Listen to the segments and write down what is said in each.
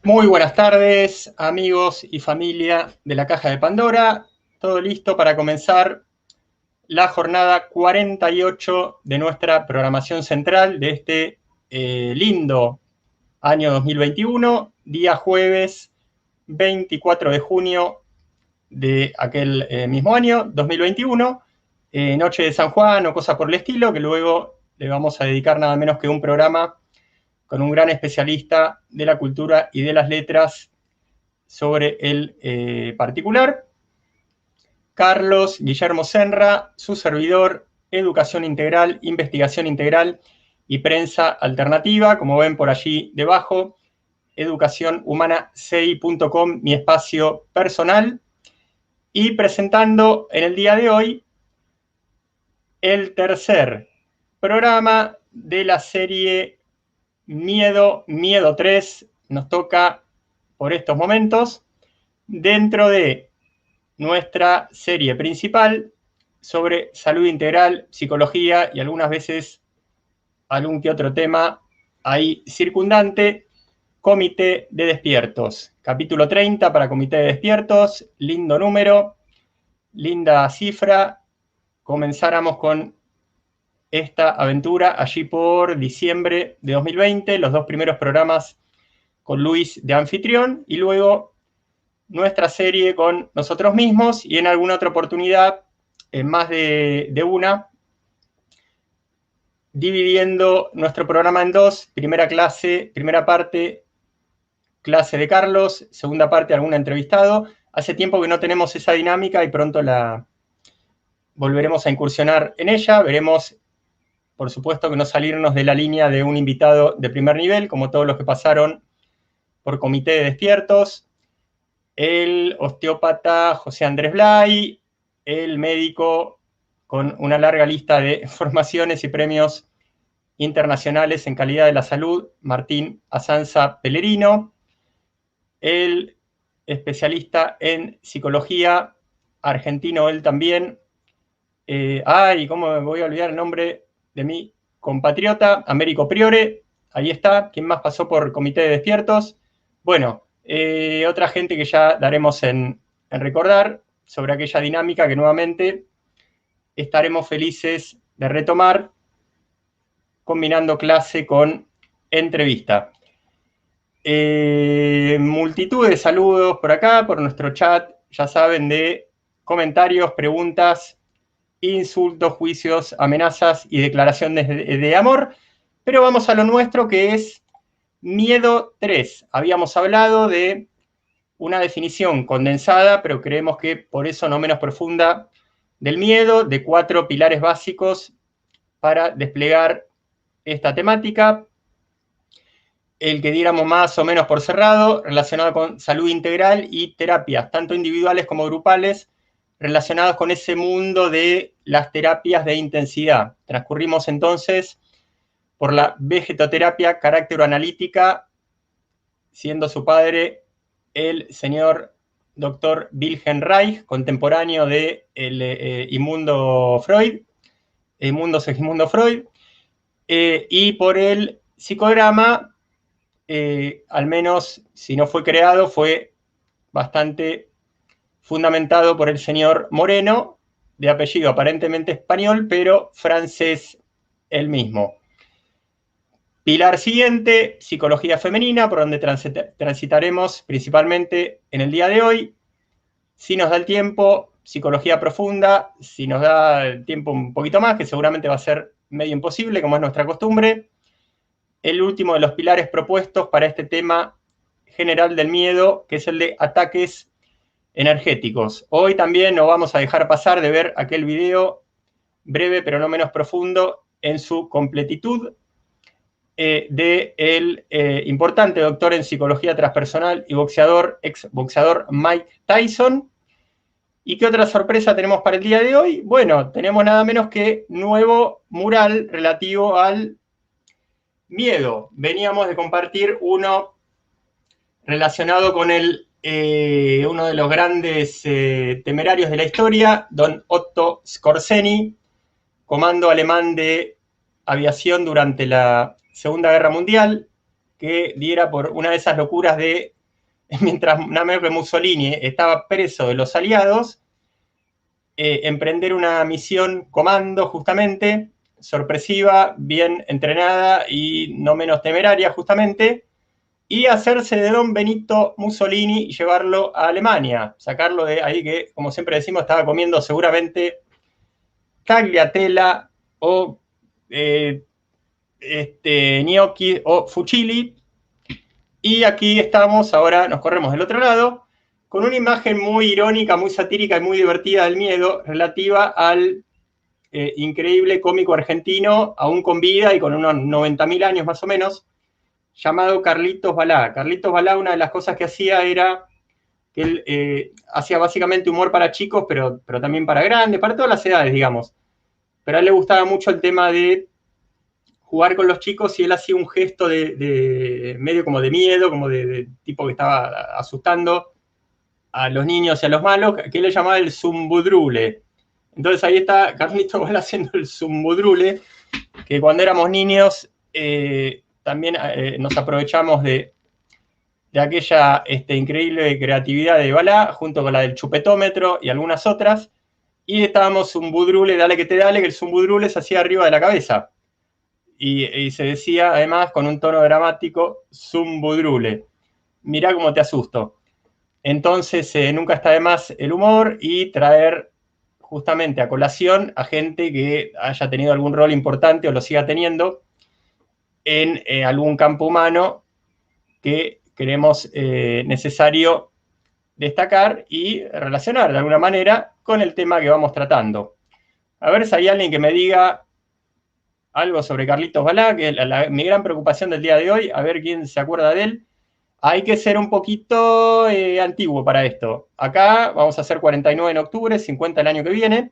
Muy buenas tardes, amigos y familia de la Caja de Pandora. Todo listo para comenzar la jornada 48 de nuestra programación central de este lindo año 2021, día jueves 24 de junio de aquel mismo año, 2021, noche de San Juan o cosa por el estilo, que luego le vamos a dedicar nada menos que un programa con un gran especialista de la cultura y de las letras sobre el particular. Carlos Guillermo Senra, su servidor, Educación Integral, Investigación Integral y Prensa Alternativa, como ven por allí debajo, educacionhumana6.com, mi espacio personal, y presentando en el día de hoy el tercer programa de la serie Miedo 3, nos toca por estos momentos, dentro de nuestra serie principal sobre salud integral, psicología y algunas veces algún que otro tema ahí circundante, Comité de Despiertos. Capítulo 30 para Comité de Despiertos, lindo número, linda cifra. Comenzáramos con esta aventura allí por diciembre de 2020, los dos primeros programas con Luis de anfitrión y luego nuestra serie con nosotros mismos y en alguna otra oportunidad, en más de una, dividiendo nuestro programa en dos, primera parte, clase de Carlos, segunda parte, algún entrevistado. Hace tiempo que no tenemos esa dinámica y pronto la volveremos a incursionar en ella. Veremos, por supuesto, que no salirnos de la línea de un invitado de primer nivel, como todos los que pasaron por Comité de Despiertos. El osteópata José Andrés Blay, el médico con una larga lista de formaciones y premios internacionales en calidad de la salud, Martín Azanza Pellerino, el especialista en psicología, argentino él también, ¿cómo me voy a olvidar el nombre de mi compatriota? Américo Priore, ahí está. ¿Quién más pasó por Comité de Despiertos? Bueno, otra gente que ya daremos en recordar sobre aquella dinámica que nuevamente estaremos felices de retomar, combinando clase con entrevista. Multitud de saludos por acá, por nuestro chat, ya saben, de comentarios, preguntas, insultos, juicios, amenazas y declaraciones de amor, pero vamos a lo nuestro, que es Miedo 3. Habíamos hablado de una definición condensada, pero creemos que por eso no menos profunda, del miedo, de 4 pilares básicos para desplegar esta temática. El que diéramos más o menos por cerrado, relacionado con salud integral y terapias, tanto individuales como grupales, relacionados con ese mundo de las terapias de intensidad. Transcurrimos entonces por la vegetoterapia caráctero-analítica, siendo su padre el señor Dr. Wilhelm Reich, contemporáneo de Inmundo Freud, Segismundo Freud, y por el psicograma, al menos si no fue creado, fue bastante fundamentado por el señor Moreno, de apellido aparentemente español, pero francés él mismo. Pilar siguiente, psicología femenina, por donde transitaremos principalmente en el día de hoy. Si nos da el tiempo, psicología profunda, si nos da el tiempo un poquito más, que seguramente va a ser medio imposible, como es nuestra costumbre. El último de los pilares propuestos para este tema general del miedo, que es el de ataques energéticos. Hoy también no vamos a dejar pasar de ver aquel video breve, pero no menos profundo, en su completitud, del importante doctor en psicología transpersonal y boxeador, ex boxeador Mike Tyson. ¿Y qué otra sorpresa tenemos para el día de hoy? Bueno, tenemos nada menos que nuevo mural relativo al miedo. Veníamos de compartir uno relacionado con uno de los grandes temerarios de la historia, don Otto Skorzeny, comando alemán de aviación durante la Segunda Guerra Mundial, que diera por una de esas locuras de mientras nada menos que Mussolini estaba preso de los aliados, emprender una misión comando, justamente, sorpresiva, bien entrenada y no menos temeraria, justamente, y hacerse de don Benito Mussolini y llevarlo a Alemania, sacarlo de ahí que, como siempre decimos, estaba comiendo seguramente tagliatella o gnocchi o fusilli. Y aquí estamos, ahora nos corremos del otro lado, con una imagen muy irónica, muy satírica y muy divertida del miedo relativa al increíble cómico argentino, aún con vida y con unos 90.000 años más o menos, llamado Carlitos Balá. Carlitos Balá, una de las cosas que hacía era que él hacía básicamente humor para chicos, pero también para grandes, para todas las edades, digamos. Pero a él le gustaba mucho el tema de jugar con los chicos y él hacía un gesto de medio como de miedo, como de tipo que estaba asustando a los niños y a los malos, que él le llamaba el zumbudrule. Entonces ahí está Carlitos Balá haciendo el zumbudrule, que cuando éramos niños también nos aprovechamos de aquella increíble creatividad de Balá, junto con la del chupetómetro y algunas otras, y estábamos zumbudrule, dale que te dale, que el zumbudrule se hacía arriba de la cabeza. Y se decía, además, con un tono dramático, zumbudrule. Mirá cómo te asusto. Entonces, nunca está de más el humor y traer justamente a colación a gente que haya tenido algún rol importante o lo siga teniendo en algún campo humano que creemos necesario destacar y relacionar de alguna manera con el tema que vamos tratando. A ver si hay alguien que me diga algo sobre Carlitos Balá, que es mi gran preocupación del día de hoy, a ver quién se acuerda de él. Hay que ser un poquito antiguo para esto. Acá vamos a hacer 49 en octubre, 50 el año que viene.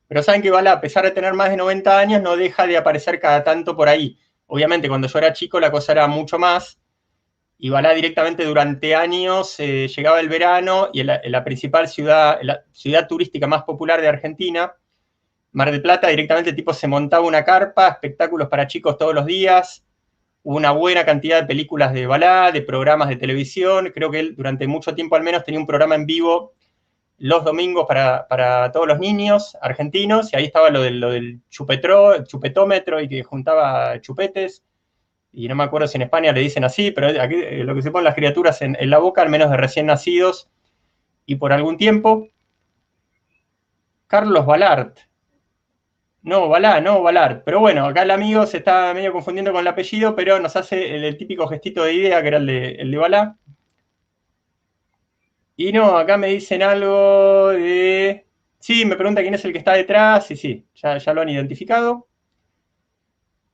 Pero saben que Balá, a pesar de tener más de 90 años, no deja de aparecer cada tanto por ahí. Obviamente, cuando yo era chico la cosa era mucho más. Y Balá directamente durante años llegaba el verano y en la principal ciudad, la ciudad turística más popular de Argentina, Mar del Plata, directamente el tipo se montaba una carpa, espectáculos para chicos todos los días, hubo una buena cantidad de películas de Balá, de programas de televisión, creo que él durante mucho tiempo al menos tenía un programa en vivo los domingos para todos los niños argentinos, y ahí estaba lo del chupetómetro y que juntaba chupetes, y no me acuerdo si en España le dicen así, pero aquí lo que se ponen las criaturas en la boca, al menos de recién nacidos, y por algún tiempo. Carlos Balart. No, Balá, no, Balart. Pero bueno, acá el amigo se está medio confundiendo con el apellido, pero nos hace el típico gestito de idea, que era el de Balá. Y no, acá me dicen algo de... Sí, me pregunta quién es el que está detrás, y sí, ya lo han identificado.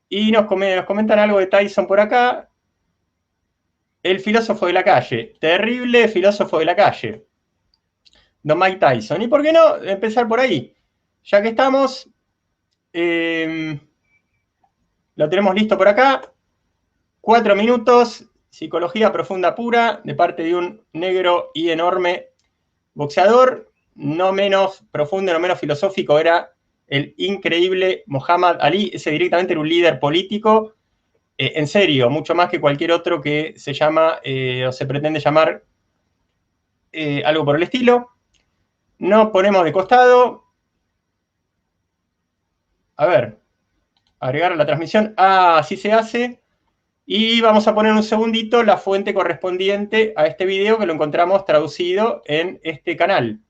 Y nos comentan algo de Tyson por acá. El filósofo de la calle. Terrible filósofo de la calle. Don Mike Tyson. ¿Y por qué no empezar por ahí? Ya que estamos... lo tenemos listo por acá. 4 minutos, psicología profunda pura, de parte de un negro y enorme boxeador. No menos profundo, no menos filosófico era el increíble Muhammad Ali. Ese directamente era un líder político, en serio, mucho más que cualquier otro que se llama o se pretende llamar algo por el estilo. Nos ponemos de costado. A ver, agregar a la transmisión. Ah, así se hace. Y vamos a poner un segundito la fuente correspondiente a este video, que lo encontramos traducido en este canal.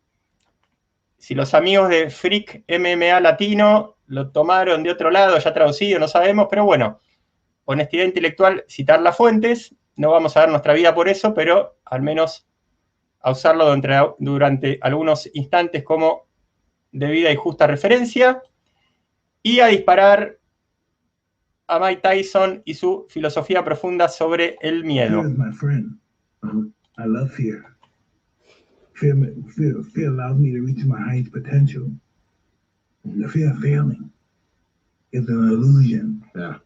Si los amigos de Freak MMA Latino lo tomaron de otro lado, ya traducido, no sabemos, pero bueno, honestidad intelectual, citar las fuentes. No vamos a dar nuestra vida por eso, pero al menos a usarlo durante algunos instantes como debida y justa referencia. Y a disparar a Mike Tyson y su filosofía profunda sobre el miedo. Fear is my friend. I love fear. Fear allows me to reach my highest potential. The fear of failing is an illusion. Yeah.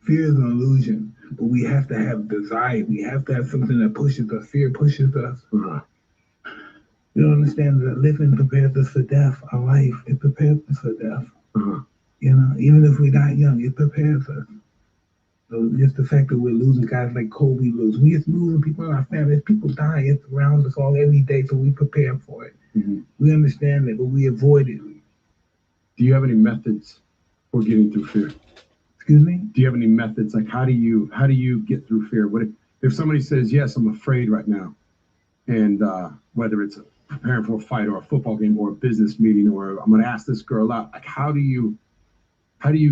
Fear is an illusion, but we have to have desire. We have to have something that pushes us. Fear pushes us. Mm-hmm. You don't understand that living prepares us for death. Our life, it prepares us for death. Mm-hmm. You know, even if we die young, it prepares us. So just the fact that we're losing guys like Kobe, we're losing people in our family. There's people dying. It's around us all every day, so we prepare for it. Mm-hmm. We understand it, but we avoid it. Do you have any methods for getting through fear? Excuse me? Do you have any methods? Like, how do you get through fear? What if somebody says, yes, I'm afraid right now, and whether it's preparing for a fight or a football game or a business meeting, or I'm going to ask this girl out, like, how do you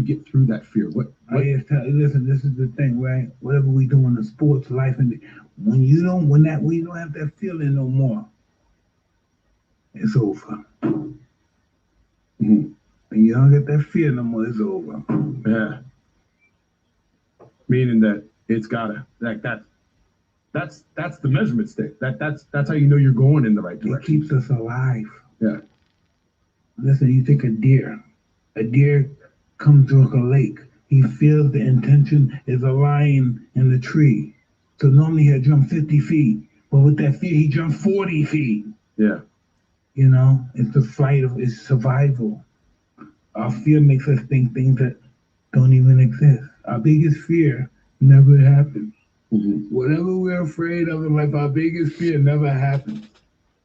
get through that fear? Listen, this is the thing, right? Whatever we do in the sports life, and when you don't have that feeling no more, it's over. Mm-hmm. When you don't get that fear no more, it's over. Yeah. Meaning that it's gotta, like, that's the measurement stick. That's how you know you're going in the right direction. It keeps us alive. Yeah. Listen, you take a deer. A deer comes to a lake. He feels the intention is a lion in the tree. So normally he'll jump 50 feet. But with that fear, he jumps 40 feet. Yeah. You know, it's the fight it's survival. Our fear makes us think things that don't even exist. Our biggest fear never happens. Mm-hmm. Whatever we're afraid of in life, our biggest fear never happens.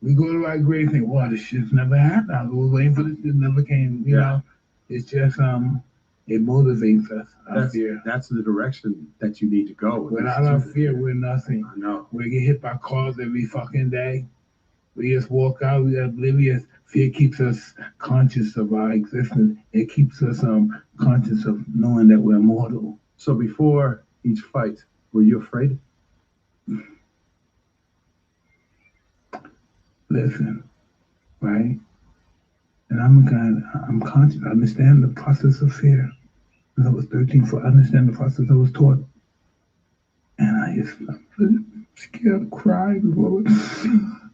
We go to our grave and think, wow, this shit's never happened. I was waiting for this, it never came. You know, it's just, it motivates us. That's the direction that you need to go. Without our fear, we're nothing. I know. We get hit by cars every fucking day. We just walk out, we're oblivious. Fear keeps us conscious of our existence. It keeps us conscious of knowing that we're mortal. So before each fight, were you afraid? Listen, right? And I'm conscious. I understand the process of fear. When I was 13, I understand the process I was taught. And I just scared to cry before.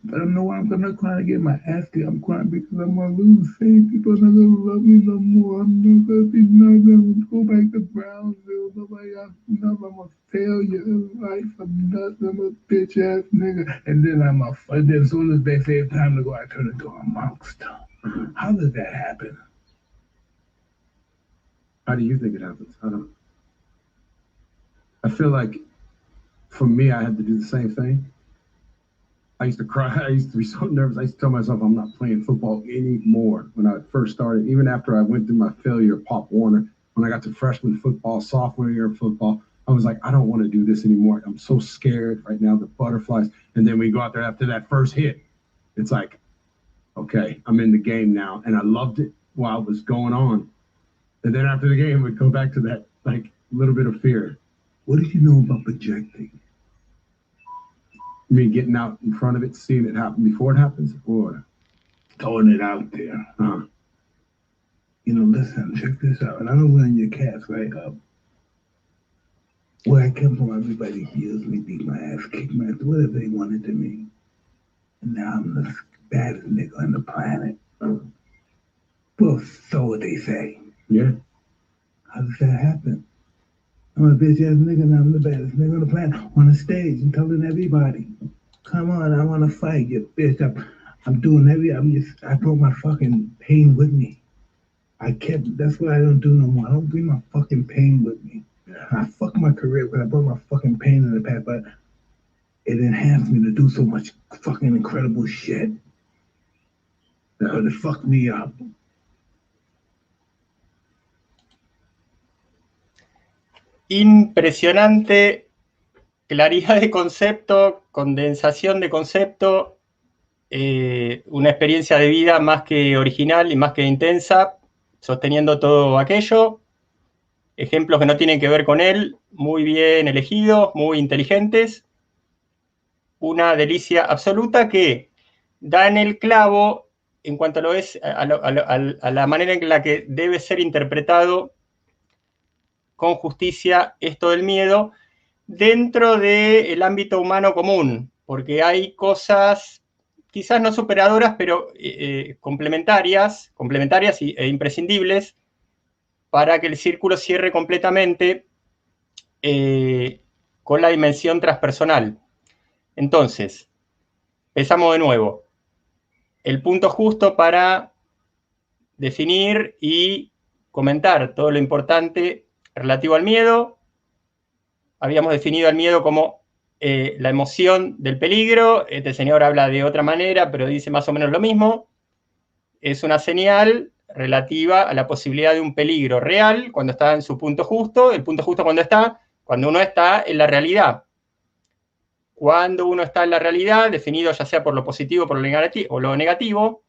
But I know I'm not crying to get my ass kicked. I'm crying because I'm gonna lose faith. People are not gonna love me no more. I'm not gonna be nothing. Go back to Brownsville. Nobody else knows I'm a failure in life. I'm nothing. I'm a bitch ass nigga. And then and then as soon as they say it's time to go, I turn into a monster. How does that happen? How do you think it happens? I feel like for me, I had to do the same thing. I used to cry. I used to be so nervous. I used to tell myself I'm not playing football anymore when I first started. Even after I went through my failure at Pop Warner, when I got to freshman football, sophomore year of football, I was like, I don't want to do this anymore. I'm so scared right now, the butterflies. And then we go out there after that first hit. It's like, okay, I'm in the game now. And I loved it while it was going on. And then after the game, we'd go back to that, like, little bit of fear. What did you know about projecting? You mean getting out in front of it, seeing it happen before it happens, or throwing it out there? You know, listen, check this out. And I know when your cats right up. Where I came from, everybody used me, beat my ass, kicked my ass, whatever they wanted to me. And now I'm the baddest nigga on the planet. Well, so what they say. Yeah. How does that happen? I'm a bitch ass nigga, now I'm the baddest nigga on the planet on the stage and telling everybody, come on, I want to fight, you bitch. I'm doing I brought my fucking pain with me. That's what I don't do no more. I don't bring my fucking pain with me. I fucked my career because I brought my fucking pain in the past, but it enhanced me to do so much fucking incredible shit. But it fucked me up. Impresionante claridad de concepto, condensación de concepto, una experiencia de vida más que original y más que intensa, sosteniendo todo aquello. Ejemplos que no tienen que ver con él, muy bien elegidos, muy inteligentes. Una delicia absoluta que da en el clavo en cuanto a la manera en la que debe ser interpretado con justicia esto del miedo dentro del ámbito humano común, porque hay cosas quizás no superadoras, pero complementarias e imprescindibles para que el círculo cierre completamente con la dimensión transpersonal. Entonces, empezamos de nuevo. El punto justo para definir y comentar todo lo importante relativo al miedo, habíamos definido el miedo como la emoción del peligro. Este señor habla de otra manera, pero dice más o menos lo mismo. Es una señal relativa a la posibilidad de un peligro real cuando está en su punto justo. El punto justo cuando uno está en la realidad. Cuando uno está en la realidad, definido ya sea por lo positivo o lo negativo,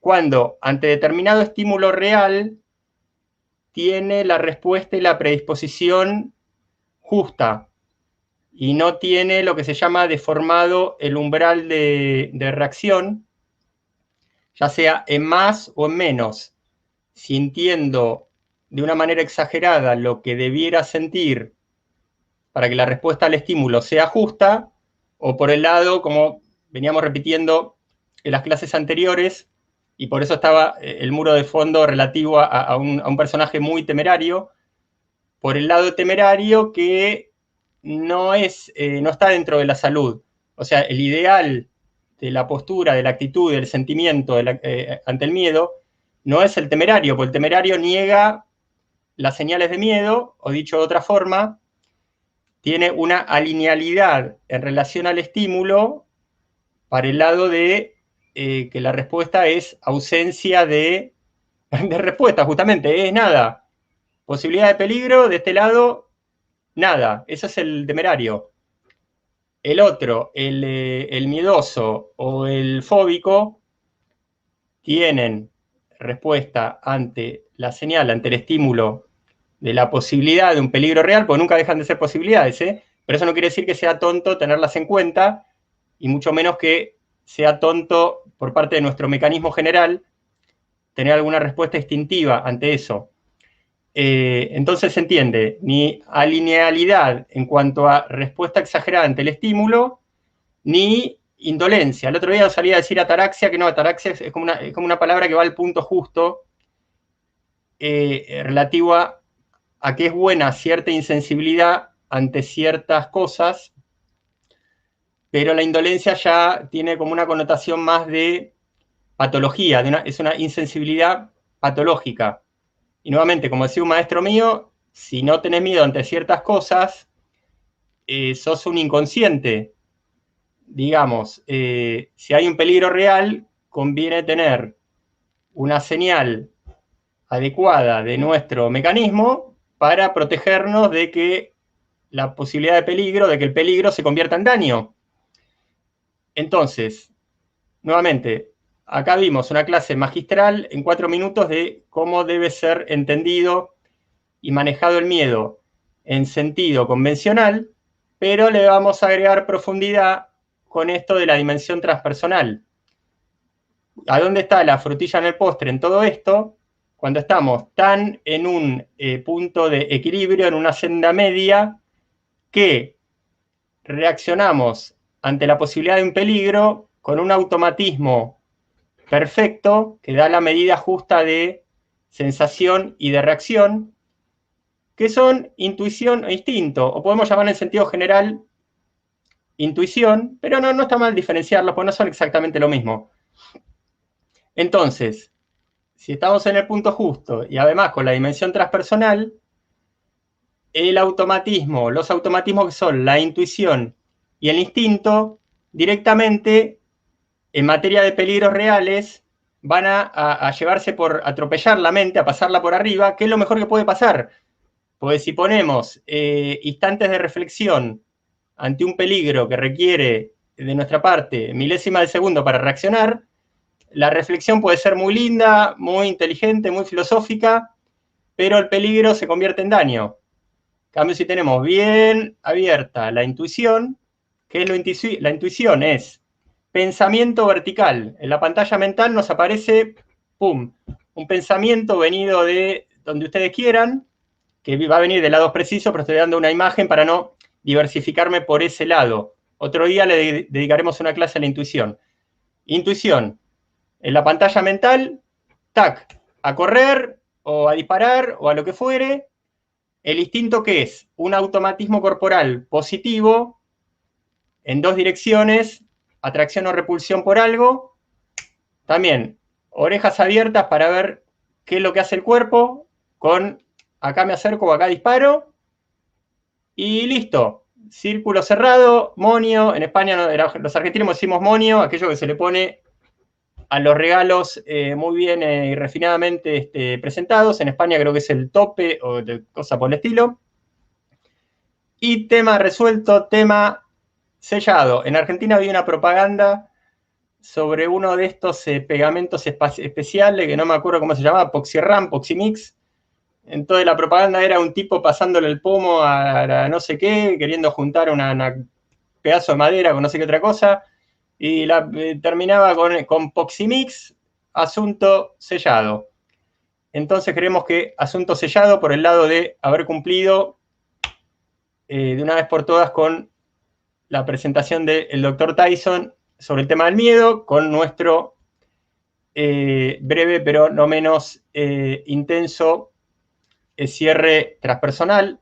cuando ante determinado estímulo real tiene la respuesta y la predisposición justa y no tiene lo que se llama deformado el umbral de reacción, ya sea en más o en menos, sintiendo de una manera exagerada lo que debiera sentir para que la respuesta al estímulo sea justa, o por el lado, como veníamos repitiendo en las clases anteriores, y por eso estaba el muro de fondo relativo a un personaje muy temerario, por el lado temerario que no está dentro de la salud. O sea, el ideal de la postura, de la actitud, del sentimiento ante el miedo, no es el temerario, porque el temerario niega las señales de miedo, o dicho de otra forma, tiene una alinealidad en relación al estímulo para el lado de que la respuesta es ausencia de respuesta, justamente, es nada. Posibilidad de peligro, de este lado, nada. Eso es el temerario. El otro, el miedoso o el fóbico, tienen respuesta ante la señal, ante el estímulo de la posibilidad de un peligro real, porque nunca dejan de ser posibilidades, pero eso no quiere decir que sea tonto tenerlas en cuenta, y mucho menos que sea tonto por parte de nuestro mecanismo general tener alguna respuesta instintiva ante eso. Entonces se entiende, ni alinealidad en cuanto a respuesta exagerada ante el estímulo, ni indolencia. El otro día salía a decir ataraxia, que no, ataraxia es como una palabra que va al punto justo, relativo a que es buena cierta insensibilidad ante ciertas cosas, pero la indolencia ya tiene como una connotación más de patología, es una insensibilidad patológica. Y nuevamente, como decía un maestro mío, si no tenés miedo ante ciertas cosas, sos un inconsciente. Digamos, si hay un peligro real, conviene tener una señal adecuada de nuestro mecanismo para protegernos de que la posibilidad de peligro, de que el peligro se convierta en daño. Entonces, nuevamente, acá vimos una clase magistral en 4 minutos de cómo debe ser entendido y manejado el miedo en sentido convencional, pero le vamos a agregar profundidad con esto de la dimensión transpersonal. ¿A dónde está la frutilla en el postre en todo esto? Cuando estamos tan en un punto de equilibrio, en una senda media, que reaccionamos ante la posibilidad de un peligro con un automatismo perfecto que da la medida justa de sensación y de reacción, que son intuición e instinto, o podemos llamar en sentido general intuición, pero no está mal diferenciarlos, porque no son exactamente lo mismo. Entonces, si estamos en el punto justo y además con la dimensión transpersonal, el automatismo, los automatismos que son la intuición y el instinto, directamente en materia de peligros reales, van a llevarse por atropellar la mente, a pasarla por arriba, que es lo mejor que puede pasar. Porque si ponemos instantes de reflexión ante un peligro que requiere de nuestra parte milésima de segundo para reaccionar, la reflexión puede ser muy linda, muy inteligente, muy filosófica, pero el peligro se convierte en daño. En cambio, si tenemos bien abierta la intuición, ¿qué es la intuición? Es pensamiento vertical. En la pantalla mental nos aparece, ¡pum!, un pensamiento venido de donde ustedes quieran, que va a venir de lados precisos, pero estoy dando una imagen para no diversificarme por ese lado. Otro día le dedicaremos una clase a la intuición. Intuición. En la pantalla mental, tac, a correr o a disparar o a lo que fuere. El instinto, ¿qué es? Un automatismo corporal positivo en 2 direcciones, atracción o repulsión por algo. También orejas abiertas para ver qué es lo que hace el cuerpo, con acá me acerco o acá disparo. Y listo. Círculo cerrado, monio. En España los argentinos decimos monio, aquello que se le pone a los regalos muy bien y refinadamente presentados. En España creo que es el tope o cosa por el estilo. Y tema resuelto, tema sellado. En Argentina había una propaganda sobre uno de estos pegamentos especiales, que no me acuerdo cómo se llamaba, Poxirram, Poximix. Entonces la propaganda era un tipo pasándole el pomo a no sé qué, queriendo juntar una pedazo de madera con no sé qué otra cosa, y terminaba con Poximix, asunto sellado. Entonces creemos que asunto sellado por el lado de haber cumplido de una vez por todas con la presentación del Dr. Tyson sobre el tema del miedo, con nuestro breve pero no menos intenso cierre transpersonal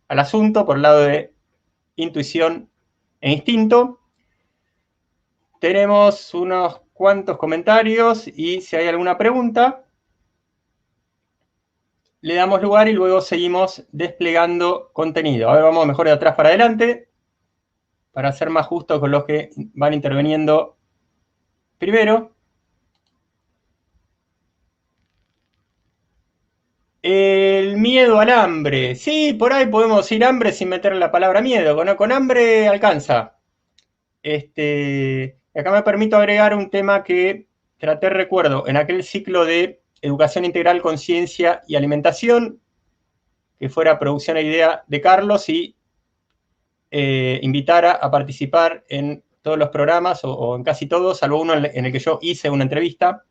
al asunto por el lado de intuición e instinto. Tenemos unos cuantos comentarios y si hay alguna pregunta, le damos lugar y luego seguimos desplegando contenido. A ver, vamos mejor de atrás para adelante para ser más justos con los que van interviniendo primero. El miedo al hambre. Sí, por ahí podemos decir hambre sin meter la palabra miedo. Con hambre alcanza. Acá me permito agregar un tema que traté, recuerdo, en aquel ciclo de Educación Integral, Conciencia y Alimentación, que fuera producción e idea de Carlos, y invitara a participar en todos los programas, o en casi todos, salvo uno en el que yo hice una entrevista,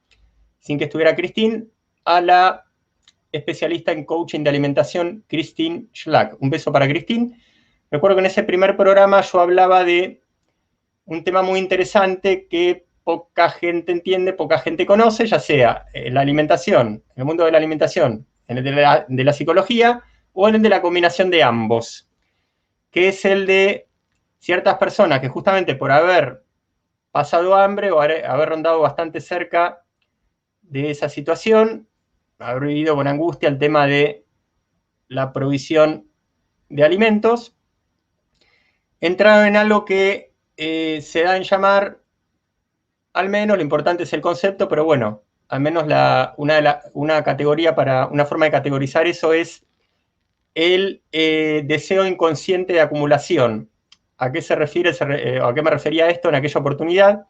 sin que estuviera Christine, a la especialista en coaching de alimentación, Christine Schlack. Un beso para Christine. Recuerdo que en ese primer programa yo hablaba de un tema muy interesante que poca gente entiende, poca gente conoce, ya sea la alimentación, el mundo de la alimentación, en el de la psicología, o en el de la combinación de ambos, que es el de ciertas personas que justamente por haber pasado hambre o haber rondado bastante cerca de esa situación, haber vivido con angustia el tema de la provisión de alimentos, entraron en algo que se da en llamar, al menos, lo importante es el concepto, pero bueno, al menos una categoría una forma de categorizar eso es el deseo inconsciente de acumulación. ¿A qué se refiere, a qué me refería esto en aquella oportunidad?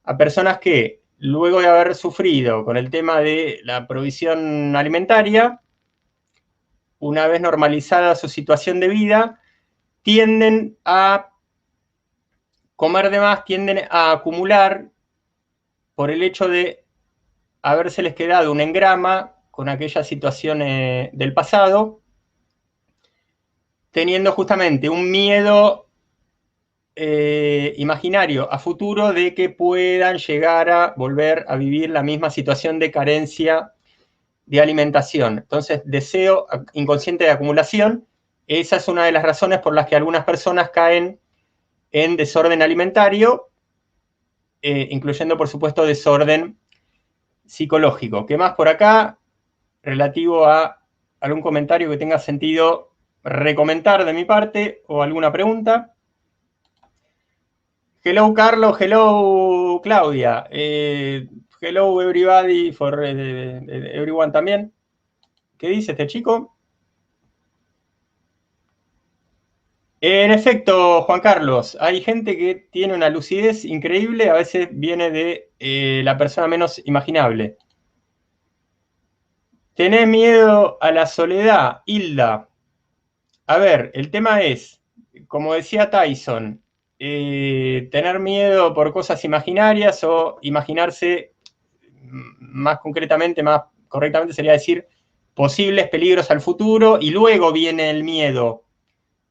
A personas que, luego de haber sufrido con el tema de la provisión alimentaria, una vez normalizada su situación de vida, tienden a comer de más, tienden a acumular por el hecho de habérseles quedado un engrama con aquella situación del pasado, teniendo justamente un miedo imaginario a futuro de que puedan llegar a volver a vivir la misma situación de carencia de alimentación. Entonces, deseo inconsciente de acumulación, esa es una de las razones por las que algunas personas caen en desorden alimentario, incluyendo, por supuesto, desorden psicológico. ¿Qué más por acá? Relativo a algún comentario que tenga sentido recomentar de mi parte o alguna pregunta. Hello, Carlos. Hello, Claudia. Hello, everybody, for everyone también. ¿Qué dice este chico? En efecto, Juan Carlos, hay gente que tiene una lucidez increíble, a veces viene de la persona menos imaginable. ¿Tenés miedo a la soledad, Hilda? A ver, el tema es, como decía Tyson, tener miedo por cosas imaginarias o imaginarse, más concretamente, más correctamente sería decir, posibles peligros al futuro, y luego viene el miedo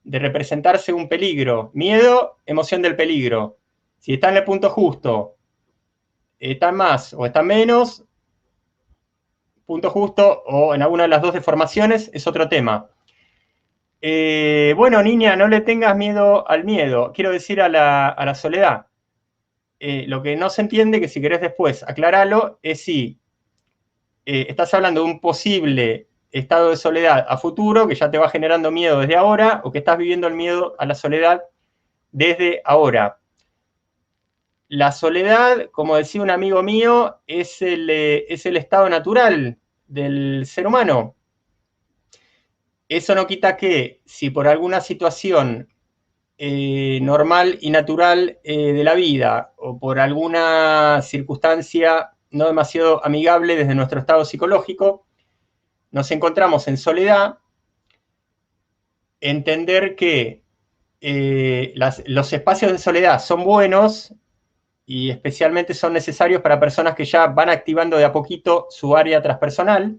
de representarse un peligro. Miedo, emoción del peligro. Si está en el punto justo, está más o está menos, punto justo, o en alguna de las dos deformaciones, es otro tema. Bueno, niña, no le tengas miedo al miedo. Quiero decir a la soledad. Lo que no se entiende, que si querés después aclararlo, es si estás hablando de un posible estado de soledad a futuro, que ya te va generando miedo desde ahora, o que estás viviendo el miedo a la soledad desde ahora. La soledad, como decía un amigo mío, es el estado natural del ser humano. Eso no quita que si por alguna situación normal y natural de la vida o por alguna circunstancia no demasiado amigable desde nuestro estado psicológico, nos encontramos en soledad, entender que los espacios de soledad son buenos y especialmente son necesarios para personas que ya van activando de a poquito su área transpersonal,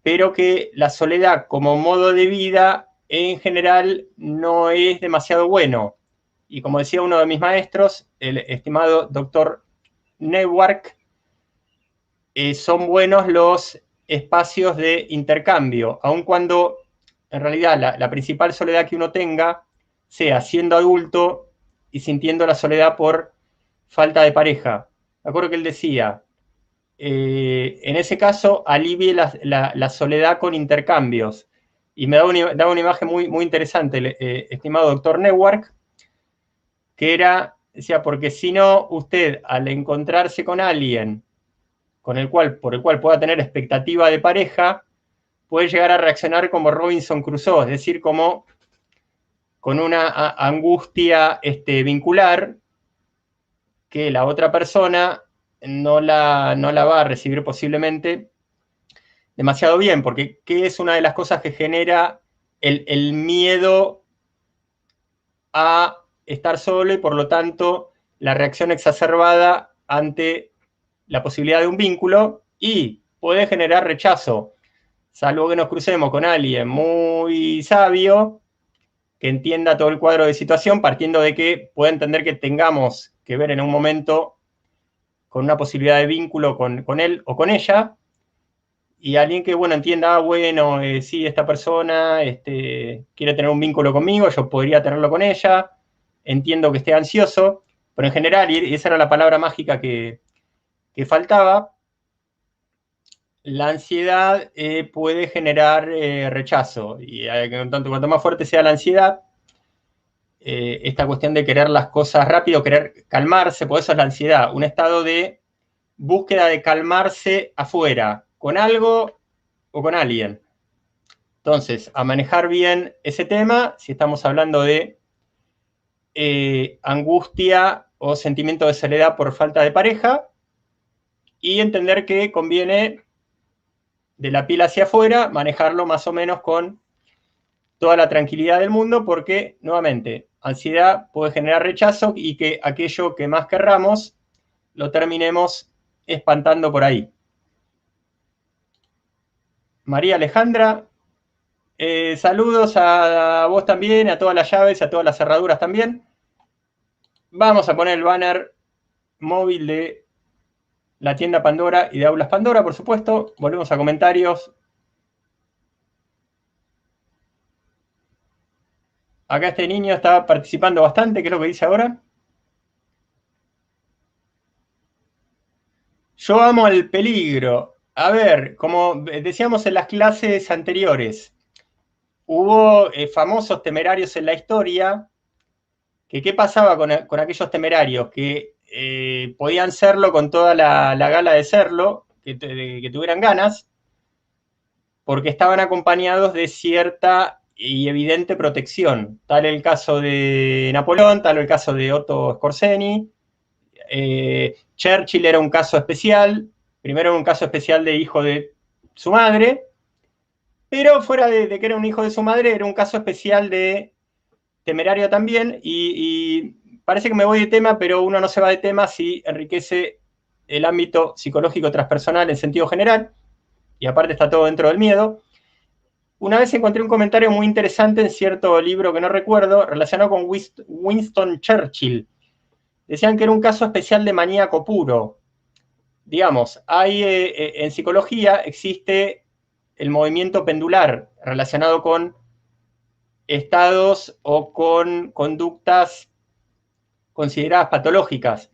pero que la soledad como modo de vida en general no es demasiado bueno. Y como decía uno de mis maestros, el estimado doctor Neumark, son buenos los espacios de intercambio, aun cuando en realidad la principal soledad que uno tenga sea siendo adulto y sintiendo la soledad por falta de pareja. Me acuerdo que él decía, en ese caso alivie la soledad con intercambios. Y me daba una imagen muy, muy interesante el estimado doctor Neumark, que era, decía, porque si no, usted al encontrarse con alguien por el cual pueda tener expectativa de pareja, puede llegar a reaccionar como Robinson Crusoe, es decir, como con una angustia vincular que la otra persona no la va a recibir posiblemente demasiado bien, porque ¿qué es una de las cosas que genera el miedo a estar solo y por lo tanto la reacción exacerbada ante la posibilidad de un vínculo? Y puede generar rechazo, salvo que nos crucemos con alguien muy sabio que entienda todo el cuadro de situación, partiendo de que pueda entender que tengamos que ver en un momento con una posibilidad de vínculo con él o con ella, y alguien que, bueno, entienda, bueno, sí, esta persona quiere tener un vínculo conmigo, yo podría tenerlo con ella, entiendo que esté ansioso, pero en general, y esa era la palabra mágica que faltaba, la ansiedad puede generar rechazo, y cuanto más fuerte sea la ansiedad, esta cuestión de querer las cosas rápido, querer calmarse, por eso es la ansiedad, un estado de búsqueda de calmarse afuera, con algo o con alguien. Entonces, a manejar bien ese tema, si estamos hablando de angustia o sentimiento de soledad por falta de pareja, y entender que conviene de la piel hacia afuera manejarlo más o menos con toda la tranquilidad del mundo, porque, nuevamente, ansiedad puede generar rechazo y que aquello que más querramos lo terminemos espantando por ahí. María Alejandra, saludos a vos también, a todas las llaves, a todas las cerraduras también. Vamos a poner el banner móvil de la tienda Pandora y de Aulas Pandora, por supuesto. Volvemos a comentarios. Acá este niño está participando bastante. ¿Qué es lo que dice ahora? Yo amo el peligro. A ver, como decíamos en las clases anteriores, hubo famosos temerarios en la historia. ¿Qué pasaba con aquellos temerarios? Que podían serlo con toda la gala de serlo, que tuvieran ganas, porque estaban acompañados de cierta y evidente protección. Tal el caso de Napoleón, tal el caso de Otto Skorzeny. Churchill era un caso especial, primero era un caso especial de hijo de su madre, pero fuera de que era un hijo de su madre, era un caso especial de temerario también, y parece que me voy de tema, pero uno no se va de tema si enriquece el ámbito psicológico transpersonal en sentido general, y aparte está todo dentro del miedo. Una vez encontré un comentario muy interesante en cierto libro que no recuerdo, relacionado con Winston Churchill. Decían que era un caso especial de maníaco puro. Digamos, hay en psicología existe el movimiento pendular relacionado con estados o con conductas consideradas patológicas.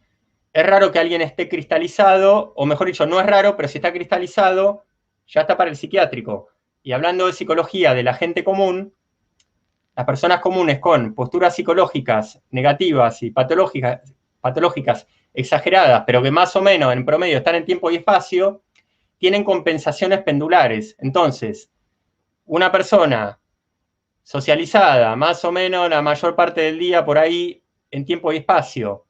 Es raro que alguien esté cristalizado, o mejor dicho, no es raro, pero si está cristalizado, ya está para el psiquiátrico. Y hablando de psicología de la gente común, las personas comunes con posturas psicológicas negativas y patológicas exageradas, pero que más o menos en promedio están en tiempo y espacio, tienen compensaciones pendulares. Entonces, una persona socializada, más o menos la mayor parte del día por ahí en tiempo y espacio,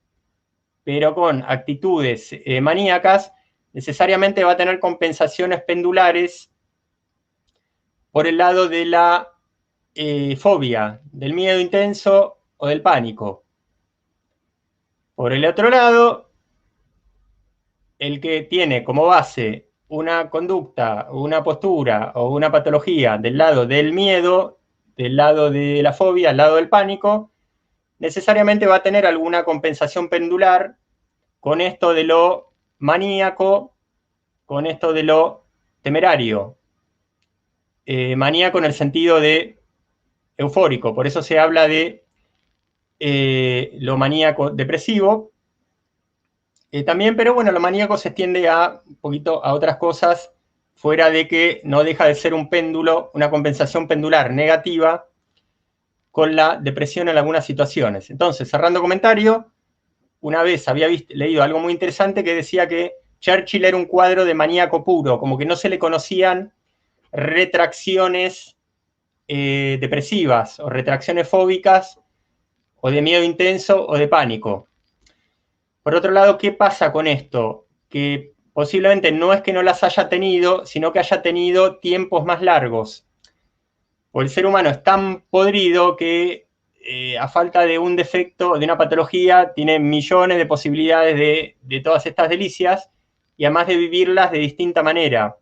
pero con actitudes maníacas, necesariamente va a tener compensaciones pendulares por el lado de la fobia, del miedo intenso o del pánico. Por el otro lado, el que tiene como base una conducta, una postura o una patología del lado del miedo, del lado de la fobia, del lado del pánico, necesariamente va a tener alguna compensación pendular con esto de lo maníaco, con esto de lo temerario. Maníaco en el sentido de eufórico, por eso se habla de lo maníaco depresivo. También, pero bueno, lo maníaco se extiende a un poquito a otras cosas, fuera de que no deja de ser un péndulo, una compensación pendular negativa con la depresión en algunas situaciones. Entonces, cerrando comentario, una vez había leído algo muy interesante que decía que Churchill era un cuadro de maníaco puro, como que no se le conocían retracciones depresivas o retracciones fóbicas o de miedo intenso o de pánico. Por otro lado, ¿qué pasa con esto? Que posiblemente no es que no las haya tenido, sino que haya tenido tiempos más largos. O el ser humano es tan podrido que a falta de un defecto, de una patología, tiene millones de posibilidades de todas estas delicias y además de vivirlas de distinta manera.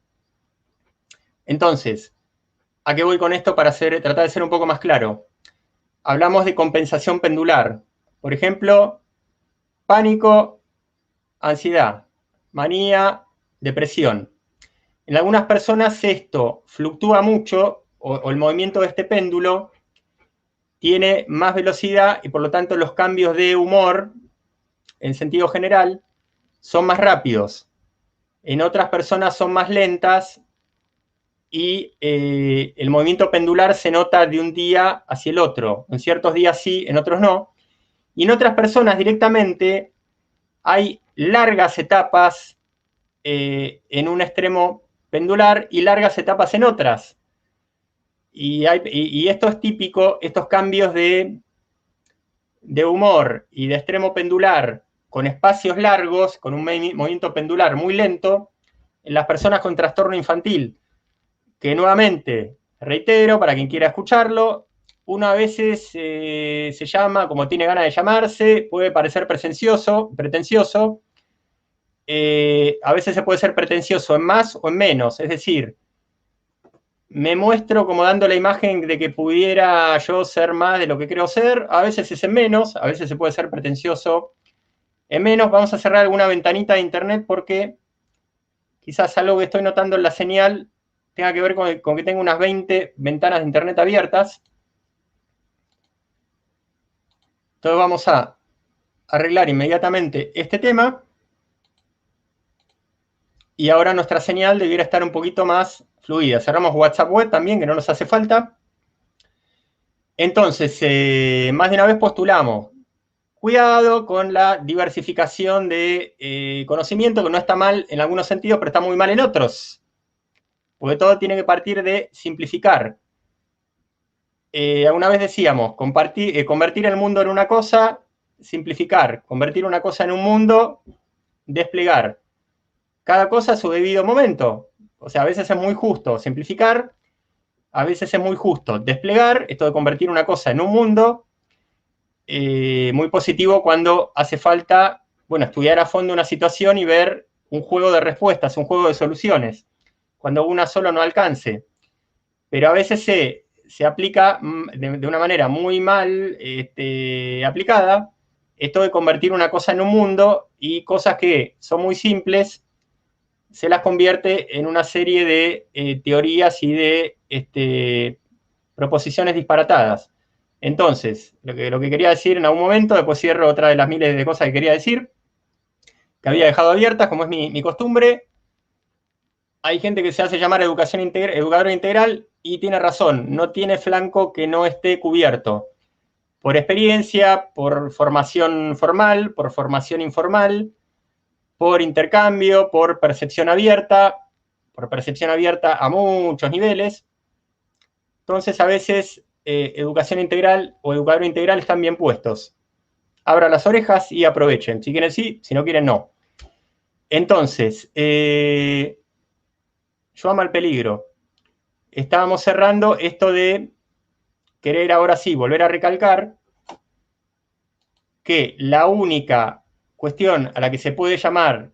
Entonces, ¿a qué voy con esto para tratar de ser un poco más claro? Hablamos de compensación pendular. Por ejemplo, pánico, ansiedad, manía, depresión. En algunas personas esto fluctúa mucho, o el movimiento de este péndulo tiene más velocidad y por lo tanto los cambios de humor, en sentido general, son más rápidos. En otras personas son más lentas y el movimiento pendular se nota de un día hacia el otro. En ciertos días sí, en otros no. Y en otras personas directamente hay largas etapas en un extremo pendular y largas etapas en otras. Y esto es típico, estos cambios de humor y de extremo pendular con espacios largos, con un movimiento pendular muy lento, en las personas con trastorno infantil, que nuevamente, reitero, para quien quiera escucharlo, uno a veces se llama como tiene ganas de llamarse, puede parecer pretencioso, a veces se puede ser pretencioso en más o en menos, es decir, me muestro como dando la imagen de que pudiera yo ser más de lo que creo ser, a veces es en menos, a veces se puede ser pretencioso en menos. Vamos a cerrar alguna ventanita de internet porque quizás algo que estoy notando en la señal tenga que ver con que tengo unas 20 ventanas de internet abiertas. Entonces vamos a arreglar inmediatamente este tema. Y ahora nuestra señal debiera estar un poquito más fluida. Cerramos WhatsApp web también, que no nos hace falta. Entonces, más de una vez postulamos. Cuidado con la diversificación de conocimiento, que no está mal en algunos sentidos, pero está muy mal en otros. Porque todo tiene que partir de simplificar. Alguna vez decíamos, convertir el mundo en una cosa, simplificar. Convertir una cosa en un mundo, desplegar. Cada cosa a su debido momento. O sea, a veces es muy justo simplificar, a veces es muy justo desplegar, esto de convertir una cosa en un mundo, muy positivo cuando hace falta, bueno, estudiar a fondo una situación y ver un juego de respuestas, un juego de soluciones, cuando una solo no alcance. Pero a veces se aplica de una manera muy mal aplicada, esto de convertir una cosa en un mundo y cosas que son muy simples, se las convierte en una serie de teorías y de proposiciones disparatadas. Entonces, lo que quería decir en algún momento, después cierro otra de las miles de cosas que quería decir, que había dejado abiertas, como es mi costumbre. hay gente que se hace llamar educadora integral y tiene razón, no tiene flanco que no esté cubierto. Por experiencia, por formación formal, por formación informal, por intercambio, por percepción abierta a muchos niveles. Entonces, a veces, educación integral o educador integral están bien puestos. Abran las orejas y aprovechen. Si quieren, sí, si no quieren, no. Entonces, yo amo al peligro. Estábamos cerrando esto de querer ahora sí volver a recalcar que la única cuestión a la que se puede llamar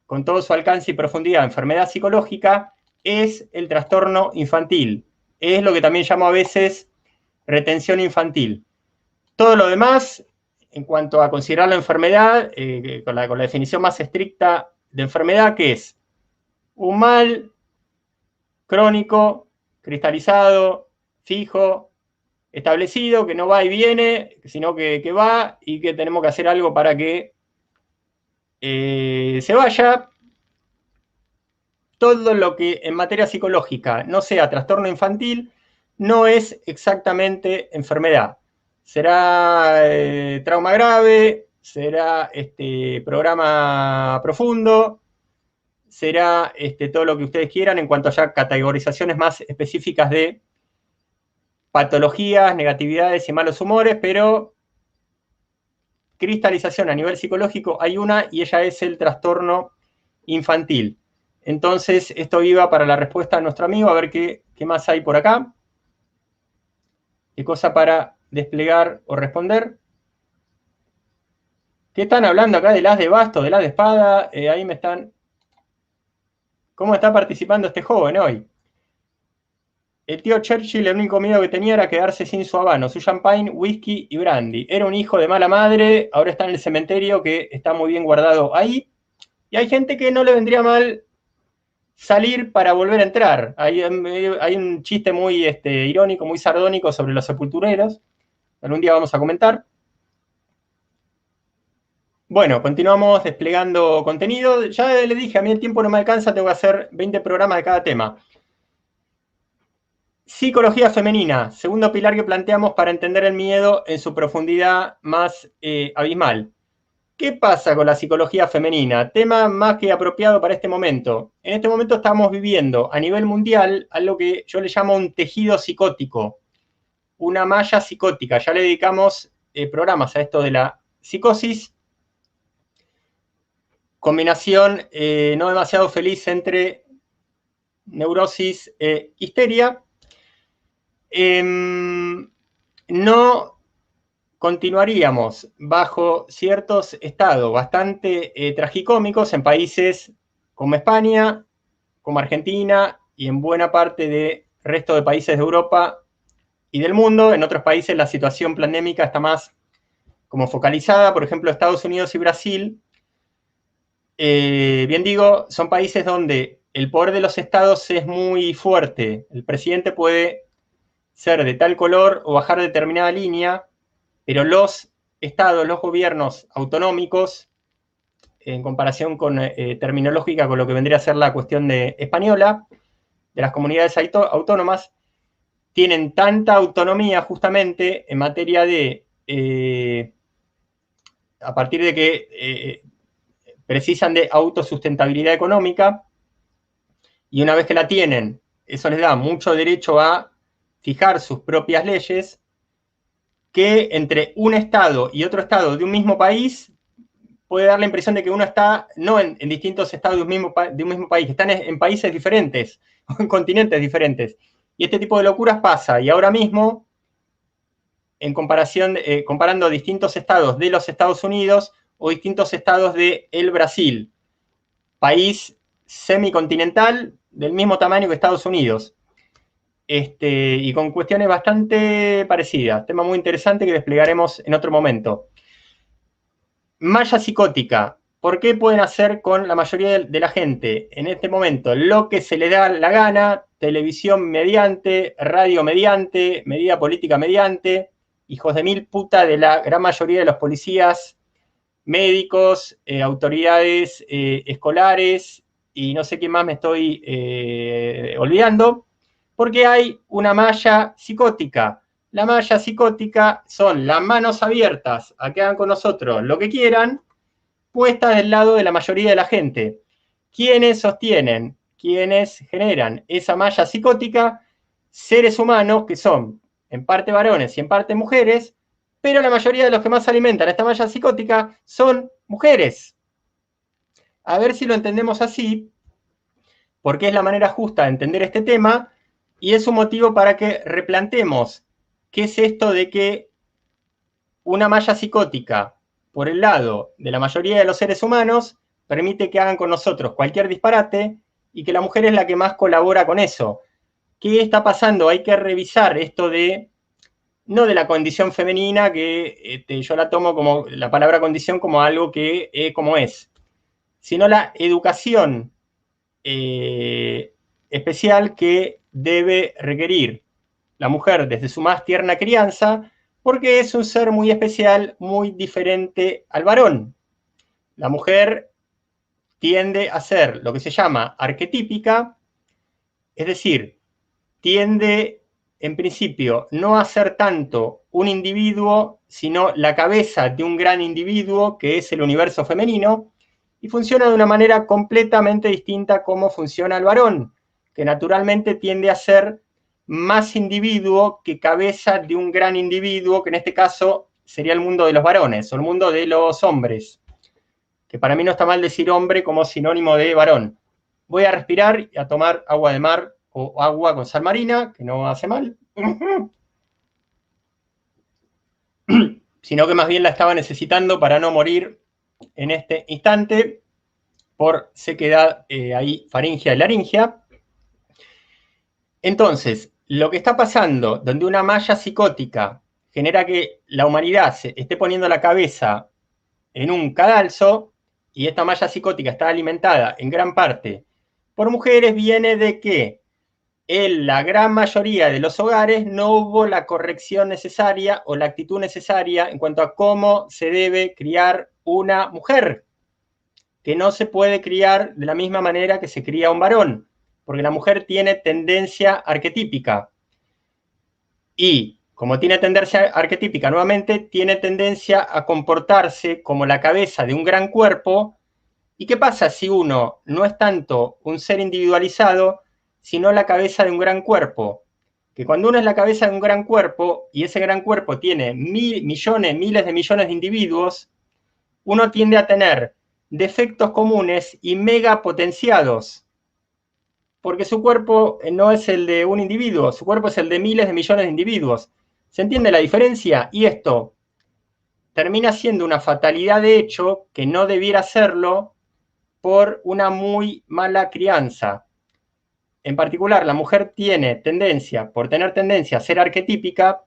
con todo su alcance y profundidad enfermedad psicológica es el trastorno infantil. Es lo que también llamo a veces retención infantil. Todo lo demás, en cuanto a considerar la enfermedad, con la definición más estricta de enfermedad, que es un mal crónico, cristalizado, fijo, establecido, que no va y viene, sino que va y que tenemos que hacer algo para que se vaya. Todo lo que en materia psicológica no sea trastorno infantil no es exactamente enfermedad. Será trauma grave, será programa profundo, será todo lo que ustedes quieran en cuanto a ya categorizaciones más específicas de patologías, negatividades y malos humores, pero cristalización a nivel psicológico hay una y ella es el trastorno infantil. Entonces, esto iba para la respuesta de nuestro amigo, a ver qué más hay por acá. ¿Qué cosa para desplegar o responder? ¿Qué están hablando acá del as de basto, del as de espada? Ahí me están... ¿Cómo está participando este joven hoy? El tío Churchill, el único miedo que tenía era quedarse sin su habano, su champagne, whisky y brandy. Era un hijo de mala madre, ahora está en el cementerio que está muy bien guardado ahí. Y hay gente que no le vendría mal salir para volver a entrar. Hay un chiste muy irónico, muy sardónico sobre los sepultureros. Algún día vamos a comentar. Bueno, continuamos desplegando contenido. Ya le dije, a mí el tiempo no me alcanza, tengo que hacer 20 programas de cada tema. Psicología femenina, segundo pilar que planteamos para entender el miedo en su profundidad más abismal. ¿Qué pasa con la psicología femenina? Tema más que apropiado para este momento. En este momento estamos viviendo a nivel mundial algo que yo le llamo un tejido psicótico, una malla psicótica. Ya le dedicamos programas a esto de la psicosis. Combinación no demasiado feliz entre neurosis e histeria. No continuaríamos bajo ciertos estados bastante tragicómicos en países como España, como Argentina y en buena parte del resto de países de Europa y del mundo. En otros países la situación pandémica está más como focalizada, por ejemplo, Estados Unidos y Brasil. Bien digo, son países donde el poder de los estados es muy fuerte. El presidente puede ser de tal color o bajar determinada línea, pero los estados, los gobiernos autonómicos, en comparación con terminológica con lo que vendría a ser la cuestión de española, de las comunidades autónomas, tienen tanta autonomía justamente en materia de, a partir de que precisan de autosustentabilidad económica, y una vez que la tienen, eso les da mucho derecho a fijar sus propias leyes, que entre un estado y otro estado de un mismo país puede dar la impresión de que uno está no en distintos estados de un mismo país, que están en países diferentes, o en continentes diferentes. Y este tipo de locuras pasa, y ahora mismo, en comparación, comparando distintos estados de los Estados Unidos o distintos estados de el Brasil, país semicontinental del mismo tamaño que Estados Unidos. Y con cuestiones bastante parecidas. Tema muy interesante que desplegaremos en otro momento. Malla psicótica. ¿Por qué pueden hacer con la mayoría de la gente en este momento lo que se le da la gana? Televisión mediante, radio mediante, medida política mediante, hijos de mil puta de la gran mayoría de los policías, médicos, autoridades escolares y no sé qué más me estoy olvidando, porque hay una malla psicótica. La malla psicótica son las manos abiertas a que hagan con nosotros lo que quieran, puestas del lado de la mayoría de la gente. ¿Quiénes sostienen, quienes generan esa malla psicótica? Seres humanos que son en parte varones y en parte mujeres, pero la mayoría de los que más alimentan esta malla psicótica son mujeres. A ver si lo entendemos así, porque es la manera justa de entender este tema y es un motivo para que replantemos qué es esto de que una malla psicótica por el lado de la mayoría de los seres humanos permite que hagan con nosotros cualquier disparate y que la mujer es la que más colabora con eso. ¿Qué está pasando? Hay que revisar esto de, no de la condición femenina, que yo la tomo como, la palabra condición como algo que como es, sino la educación especial que debe requerir la mujer desde su más tierna crianza, porque es un ser muy especial, muy diferente al varón. La mujer tiende a ser lo que se llama arquetípica, es decir, tiende en principio no a ser tanto un individuo, sino la cabeza de un gran individuo que es el universo femenino, y funciona de una manera completamente distinta a cómo funciona el varón, que naturalmente tiende a ser más individuo que cabeza de un gran individuo, que en este caso sería el mundo de los varones, o el mundo de los hombres, que para mí no está mal decir hombre como sinónimo de varón. Voy a respirar y a tomar agua de mar o agua con sal marina, que no hace mal, sino que más bien la estaba necesitando para no morir en este instante por sequedad ahí faringea y laringea. Entonces, lo que está pasando, donde una malla psicótica genera que la humanidad se esté poniendo la cabeza en un cadalso, y esta malla psicótica está alimentada en gran parte por mujeres, viene de que en la gran mayoría de los hogares no hubo la corrección necesaria o la actitud necesaria en cuanto a cómo se debe criar una mujer, que no se puede criar de la misma manera que se cría un varón, porque la mujer tiene tendencia arquetípica. Y como tiene tendencia arquetípica, nuevamente, tiene tendencia a comportarse como la cabeza de un gran cuerpo. ¿Y qué pasa si uno no es tanto un ser individualizado, sino la cabeza de un gran cuerpo? Que cuando uno es la cabeza de un gran cuerpo, y ese gran cuerpo tiene millones, miles de millones de individuos, uno tiende a tener defectos comunes y mega potenciados, porque su cuerpo no es el de un individuo, su cuerpo es el de miles de millones de individuos. ¿Se entiende la diferencia? Y esto termina siendo una fatalidad de hecho que no debiera serlo por una muy mala crianza. En particular, la mujer tiene tendencia, por tener tendencia a ser arquetípica,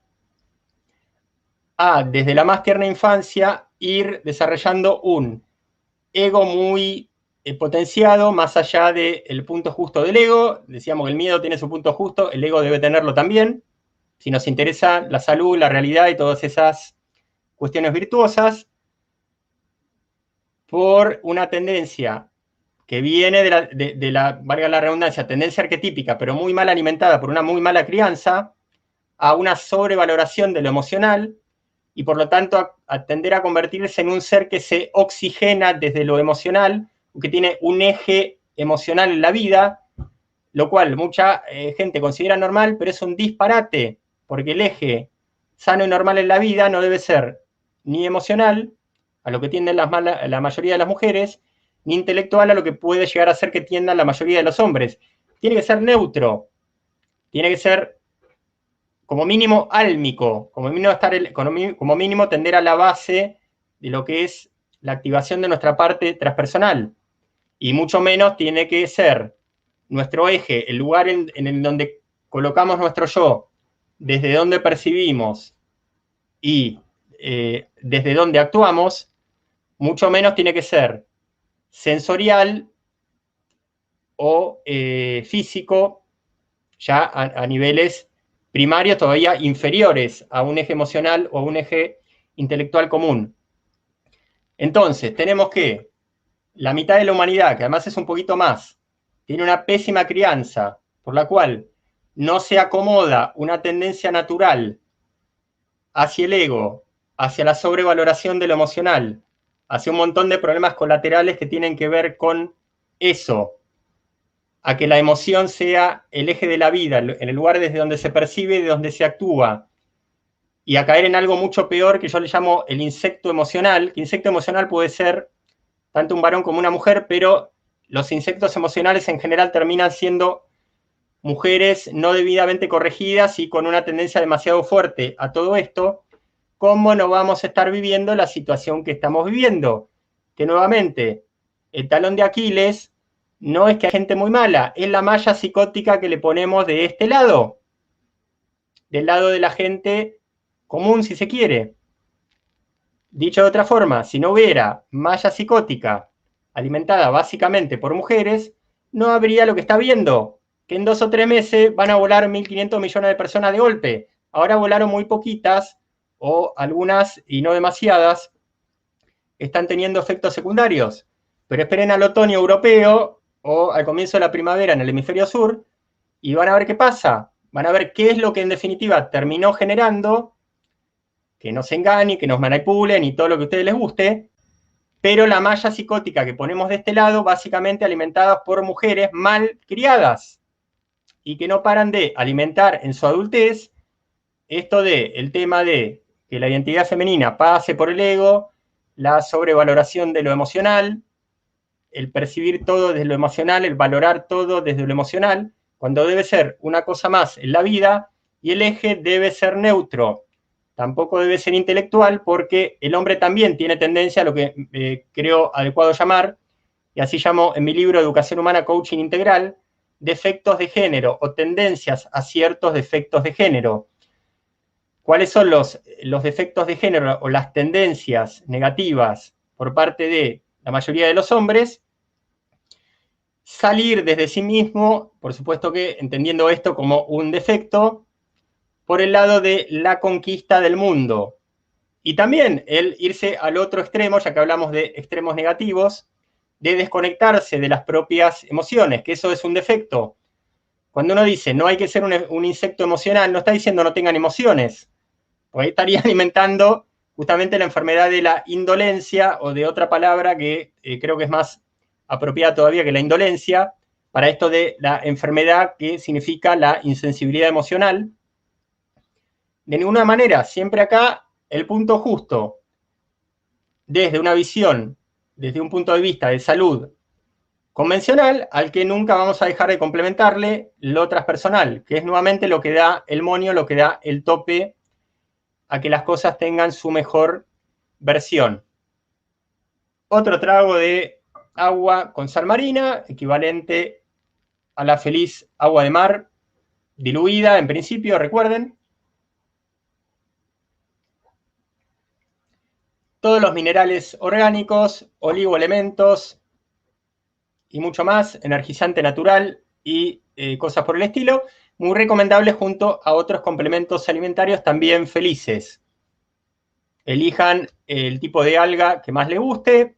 a desde la más tierna infancia ir desarrollando un ego muy potenciado, más allá del punto justo del ego. Decíamos que el miedo tiene su punto justo, el ego debe tenerlo también. Si nos interesa la salud, la realidad y todas esas cuestiones virtuosas, por una tendencia que viene de la, valga la redundancia, tendencia arquetípica, pero muy mal alimentada por una muy mala crianza, a una sobrevaloración de lo emocional, y por lo tanto a tender a convertirse en un ser que se oxigena desde lo emocional, que tiene un eje emocional en la vida, lo cual mucha gente considera normal, pero es un disparate, porque el eje sano y normal en la vida no debe ser ni emocional, a lo que tienden la mayoría de las mujeres, ni intelectual, a lo que puede llegar a ser que tiendan la mayoría de los hombres. Tiene que ser neutro, tiene que ser como mínimo álmico, como mínimo tender a la base de lo que es la activación de nuestra parte transpersonal, y mucho menos tiene que ser nuestro eje, el lugar en donde colocamos nuestro yo, desde donde percibimos y desde donde actuamos, mucho menos tiene que ser sensorial o físico, ya a niveles primarios todavía inferiores a un eje emocional o a un eje intelectual común. Entonces, tenemos que la mitad de la humanidad, que además es un poquito más, tiene una pésima crianza, por la cual no se acomoda una tendencia natural hacia el ego, hacia la sobrevaloración de lo emocional, hacia un montón de problemas colaterales que tienen que ver con eso, a que la emoción sea el eje de la vida, en el lugar desde donde se percibe y de donde se actúa, y a caer en algo mucho peor que yo le llamo el insecto emocional, que insecto emocional puede ser tanto un varón como una mujer, pero los insectos emocionales en general terminan siendo mujeres no debidamente corregidas y con una tendencia demasiado fuerte a todo esto. ¿Cómo no vamos a estar viviendo la situación que estamos viviendo? Que nuevamente, el talón de Aquiles no es que hay gente muy mala, es la malla psicótica que le ponemos de este lado, del lado de la gente común, si se quiere. Dicho de otra forma, si no hubiera malla psicótica alimentada básicamente por mujeres, no habría lo que está viendo, que en 2 o 3 meses van a volar 1.500 millones de personas de golpe. Ahora volaron muy poquitas, o algunas y no demasiadas, están teniendo efectos secundarios. Pero esperen al otoño europeo o al comienzo de la primavera en el hemisferio sur y van a ver qué pasa. Van a ver qué es lo que en definitiva terminó generando, que nos engañen, que nos manipulen y todo lo que a ustedes les guste, pero la malla psicótica que ponemos de este lado, básicamente alimentadas por mujeres mal criadas y que no paran de alimentar en su adultez esto de el tema de que la identidad femenina pase por el ego, la sobrevaloración de lo emocional, el percibir todo desde lo emocional, el valorar todo desde lo emocional, cuando debe ser una cosa más en la vida y el eje debe ser neutro. Tampoco debe ser intelectual porque el hombre también tiene tendencia a lo que creo adecuado llamar, y así llamo en mi libro Educación Humana Coaching Integral, defectos de género o tendencias a ciertos defectos de género. ¿Cuáles son los defectos de género o las tendencias negativas por parte de la mayoría de los hombres? Salir desde sí mismo, por supuesto que entendiendo esto como un defecto, por el lado de la conquista del mundo. Y también el irse al otro extremo, ya que hablamos de extremos negativos, de desconectarse de las propias emociones, que eso es un defecto. Cuando uno dice no hay que ser un insecto emocional, no está diciendo no tengan emociones, porque ahí estaría alimentando justamente la enfermedad de la indolencia, o de otra palabra que creo que es más apropiada todavía que la indolencia, para esto de la enfermedad que significa la insensibilidad emocional. De ninguna manera, siempre acá el punto justo, desde una visión, desde un punto de vista de salud convencional, al que nunca vamos a dejar de complementarle lo transpersonal, que es nuevamente lo que da el moño, lo que da el tope a que las cosas tengan su mejor versión. Otro trago de agua con sal marina, equivalente a la feliz agua de mar, diluida en principio, recuerden. Todos los minerales orgánicos, oligoelementos y mucho más, energizante natural y cosas por el estilo, muy recomendables junto a otros complementos alimentarios también felices. Elijan el tipo de alga que más les guste,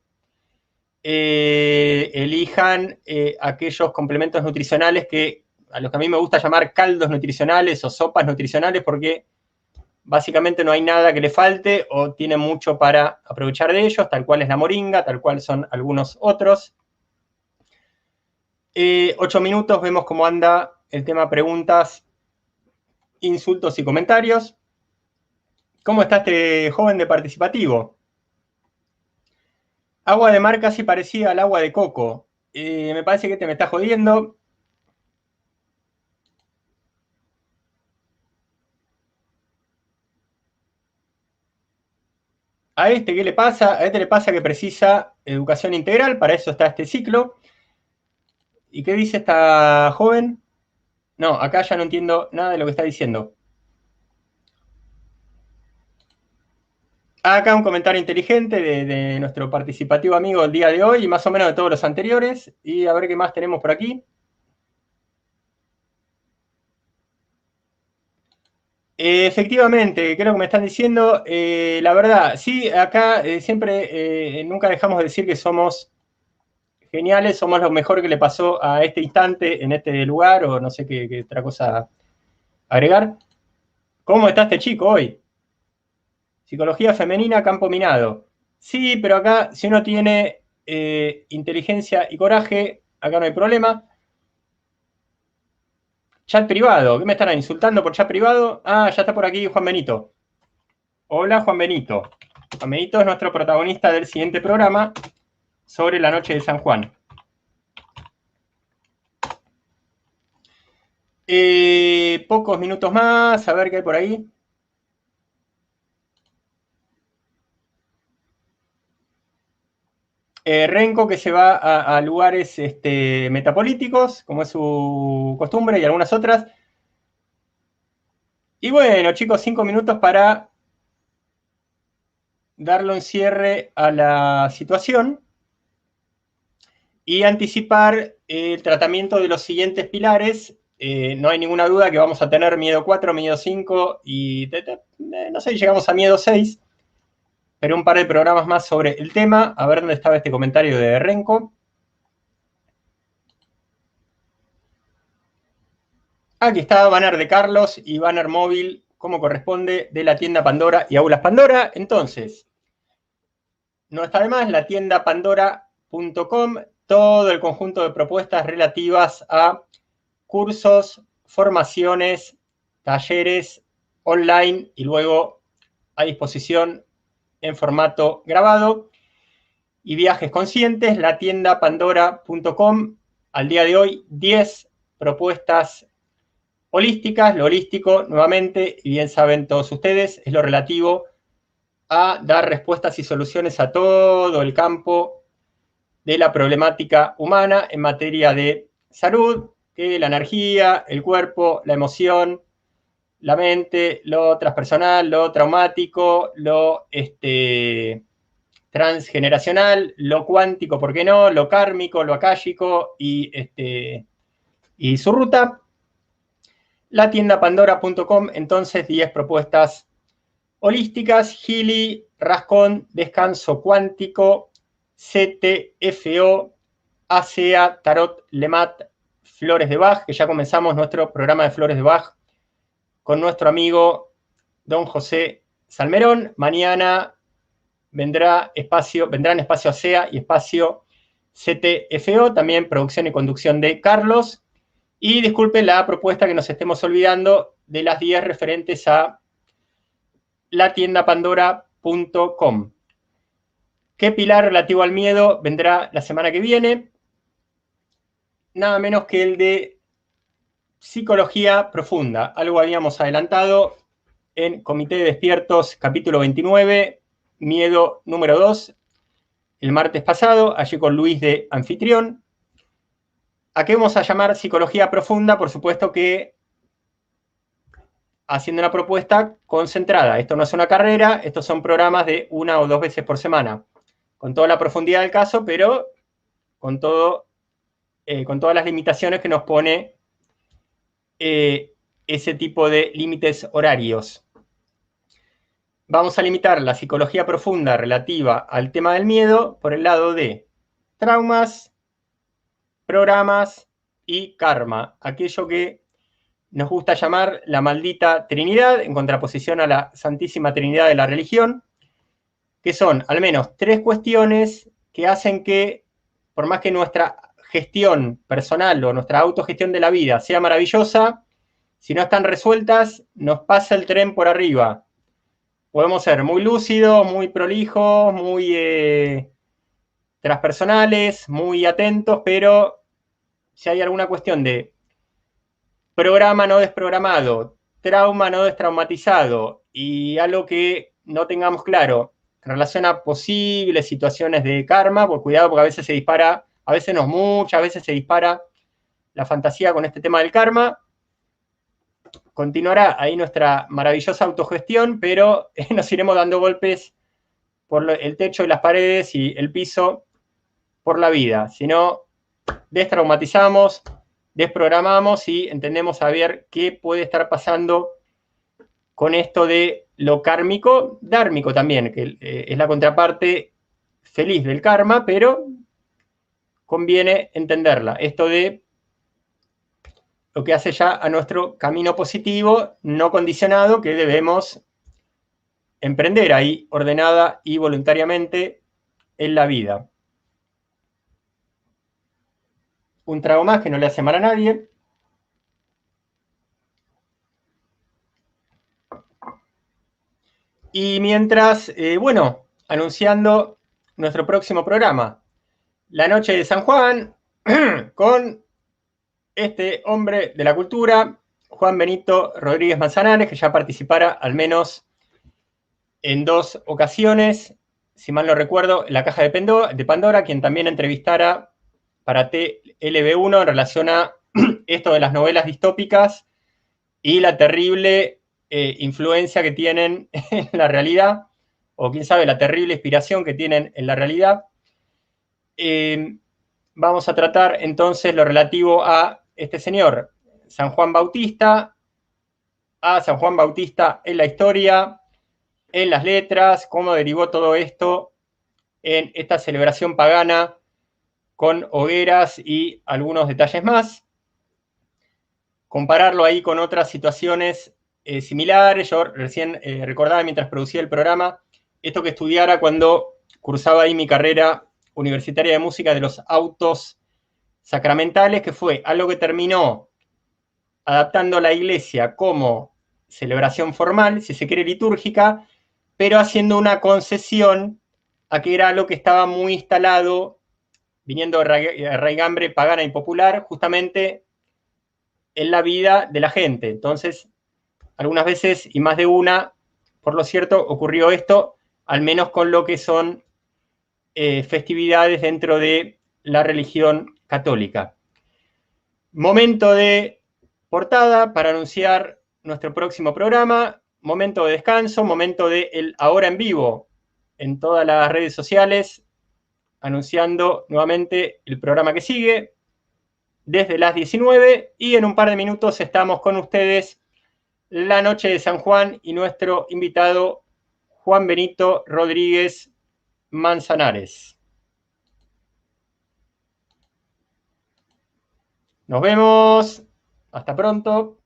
elijan aquellos complementos nutricionales a los que a mí me gusta llamar caldos nutricionales o sopas nutricionales, porque básicamente no hay nada que le falte o tiene mucho para aprovechar de ellos, tal cual es la moringa, tal cual son algunos otros. 8 minutos, vemos cómo anda el tema preguntas, insultos y comentarios. ¿Cómo está este joven de participativo? Agua de mar casi parecida al agua de coco. Me parece que me está jodiendo. ¿A este qué le pasa? A este le pasa que precisa educación integral, para eso está este ciclo. ¿Y qué dice esta joven? No, acá ya no entiendo nada de lo que está diciendo. Acá un comentario inteligente de nuestro participativo amigo del día de hoy y más o menos de todos los anteriores. Y a ver qué más tenemos por aquí. Efectivamente, creo que me están diciendo, la verdad, sí, acá siempre, nunca dejamos de decir que somos geniales, somos lo mejor que le pasó a este instante, en este lugar, o no sé qué otra cosa agregar. ¿Cómo está este chico hoy? Psicología femenina, campo minado. Sí, pero acá, si uno tiene inteligencia y coraje, acá no hay problema. Chat privado, ¿qué me están insultando por chat privado? Ah, ya está por aquí Juan Benito. Hola, Juan Benito. Juan Benito es nuestro protagonista del siguiente programa sobre la noche de San Juan. Pocos minutos más, a ver qué hay por ahí. Renko, que se va a lugares metapolíticos, como es su costumbre, y algunas otras. Y bueno, chicos, 5 minutos para darle un cierre a la situación y anticipar el tratamiento de los siguientes pilares. No hay ninguna duda que vamos a tener miedo 4, miedo 5 y no sé si llegamos a miedo 6, pero un par de programas más sobre el tema. A ver dónde estaba este comentario de Renko. Aquí está, banner de Carlos y banner móvil, como corresponde, de la tienda Pandora y Aulas Pandora. Entonces, no está de más, la tienda pandora.com, todo el conjunto de propuestas relativas a cursos, formaciones, talleres online y luego a disposición en formato grabado, y viajes conscientes, la tienda pandora.com. Al día de hoy, 10 propuestas holísticas. Lo holístico, nuevamente, y bien saben todos ustedes, es lo relativo a dar respuestas y soluciones a todo el campo de la problemática humana en materia de salud, que la energía, el cuerpo, la emoción, la mente, lo transpersonal, lo traumático, lo transgeneracional, lo cuántico, ¿por qué no? Lo kármico, lo akáshico y su ruta. La tienda pandora.com, entonces 10 propuestas holísticas: Gili, Rascón, Descanso Cuántico, CTFO, ASEA, Tarot Lemat, Flores de Bach, que ya comenzamos nuestro programa de Flores de Bach con nuestro amigo don José Salmerón. Mañana vendrán espacio ASEA y espacio CTFO, también producción y conducción de Carlos. Y disculpen la propuesta que nos estemos olvidando de las 10 referentes a latiendapandora.com. ¿Qué pilar relativo al miedo vendrá la semana que viene? Nada menos que el de psicología profunda. Algo habíamos adelantado en Comité de Despiertos, capítulo 29, miedo número 2, el martes pasado, allí con Luis de anfitrión. ¿A qué vamos a llamar psicología profunda? Por supuesto que haciendo una propuesta concentrada. Esto no es una carrera, estos son programas de 1 o 2 veces por semana, con toda la profundidad del caso, pero con todas las limitaciones que nos pone ese tipo de límites horarios. Vamos a limitar la psicología profunda relativa al tema del miedo por el lado de traumas, programas y karma, aquello que nos gusta llamar la maldita Trinidad, en contraposición a la Santísima Trinidad de la religión, que son al menos 3 cuestiones que hacen que, por más que nuestra gestión personal o nuestra autogestión de la vida sea maravillosa, si no están resueltas, nos pasa el tren por arriba. Podemos ser muy lúcidos, muy prolijos, muy transpersonales, muy atentos, pero si hay alguna cuestión de programa no desprogramado, trauma no destraumatizado y algo que no tengamos claro en relación a posibles situaciones de karma, pues cuidado porque a veces se dispara, a veces no muchas veces se dispara la fantasía con este tema del karma. Continuará ahí nuestra maravillosa autogestión, pero nos iremos dando golpes por el techo y las paredes y el piso por la vida. Si no, destraumatizamos, desprogramamos y entendemos a ver qué puede estar pasando con esto de lo kármico, dármico también, que es la contraparte feliz del karma, pero conviene entenderla. Esto de lo que hace ya a nuestro camino positivo, no condicionado, que debemos emprender ahí ordenada y voluntariamente en la vida. Un trago más que no le hace mal a nadie. Y mientras, bueno, anunciando nuestro próximo programa, La Noche de San Juan, con este hombre de la cultura, Juan Benito Rodríguez Manzanares, que ya participara al menos en 2 ocasiones, si mal no recuerdo, en La Caja de Pandora, quien también entrevistara para TLB1 en relación a esto de las novelas distópicas y la terrible influencia que tienen en la realidad, o quién sabe, la terrible inspiración que tienen en la realidad. Vamos a tratar entonces lo relativo a este señor, San Juan Bautista, a San Juan Bautista en la historia, en las letras, cómo derivó todo esto en esta celebración pagana con hogueras y algunos detalles más. Compararlo ahí con otras situaciones similares. Yo recién recordaba mientras producía el programa esto que estudiara cuando cursaba ahí mi carrera universitaria de música de los autos sacramentales, que fue algo que terminó adaptando la iglesia como celebración formal, si se quiere litúrgica, pero haciendo una concesión a que era algo que estaba muy instalado, viniendo de raigambre pagana y popular, justamente en la vida de la gente. Entonces, algunas veces, y más de una, por lo cierto, ocurrió esto, al menos con lo que son festividades dentro de la religión católica. Momento de portada para anunciar nuestro próximo programa, momento de descanso, momento de el ahora en vivo en todas las redes sociales, anunciando nuevamente el programa que sigue desde las 19, y en un par de minutos estamos con ustedes La Noche de San Juan y nuestro invitado Juan Benito Rodríguez Manzanares. Nos vemos. Hasta pronto.